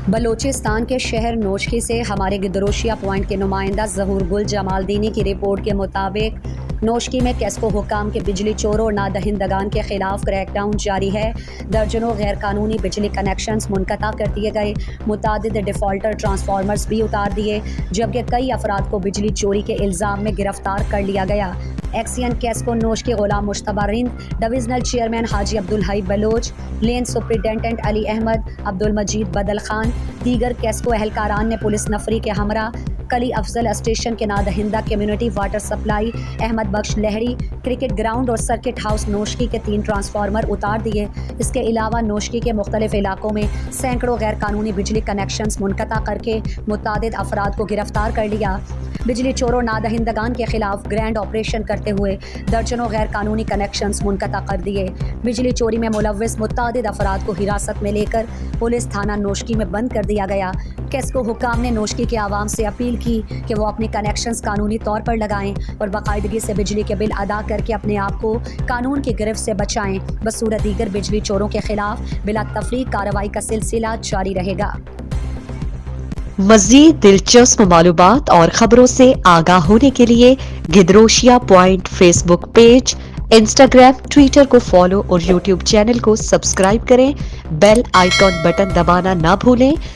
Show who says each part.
Speaker 1: بلوچستان کے شہر نوشکی سے ہمارے گدروشیا پوائنٹ کے نمائندہ ظہور گل جمال دینی کی رپورٹ کے مطابق نوشکی میں کیسکو حکام کے بجلی چوروں اور نادہندگان کے خلاف کریک ڈاؤن جاری ہے۔ درجنوں غیر قانونی بجلی کنیکشنز منقطع کر دیے گئے، متعدد ڈیفالٹر ٹرانسفارمرز بھی اتار دیے، جبکہ کئی افراد کو بجلی چوری کے الزام میں گرفتار کر لیا گیا۔ ایکسین کیسکو نوشکی غلام مشتبہ رند، ڈویژنل چیئرمین حاجی عبدالحی بلوچ، لین سپرنٹینڈنٹ علی احمد، عبدالمجید بدل خان، دیگر کیسکو اہلکاران نے پولیس نفری کے ہمراہ کلی افضل اسٹیشن کے نادہندہ کمیونٹی واٹر سپلائی، احمد بخش لہری، کرکٹ گراؤنڈ اور سرکٹ ہاؤس نوشکی کے 3 ٹرانسفارمر اتار دیے۔ اس کے علاوہ نوشکی کے مختلف علاقوں میں سینکڑوں غیر قانونی بجلی کنیکشنز منقطع کر کے متعدد افراد کو گرفتار کر لیا۔ بجلی چوروں نادہندگان کے خلاف گرینڈ آپریشن کرتے ہوئے درجنوں غیر قانونی کنیکشنز منقطع کر دیے۔ بجلی چوری میں ملوث متعدد افراد کو حراست میں لے کر پولیس تھانہ نوشکی میں بند کر دیا گیا۔ کیسکو حکام نے نوشکی کے عوام سے اپیل کی کہ وہ اپنے کنیکشنز قانونی طور پر لگائیں اور باقاعدگی سے بجلی کے بل ادا کر کے اپنے آپ کو قانون کی گرفت سے بچائیں۔ بصورت دیگر بجلی چوروں کے خلاف بلا تفریق کارروائی کا سلسلہ جاری رہے گا۔
Speaker 2: مزید دلچسپ معلومات اور خبروں سے آگاہ ہونے کے لیے Gedrosia point Facebook page, Instagram, Twitter کو فالو اور یوٹیوب چینل کو سبسکرائب کریں۔ بیل آئیکن بٹن دبانا نہ بھولیں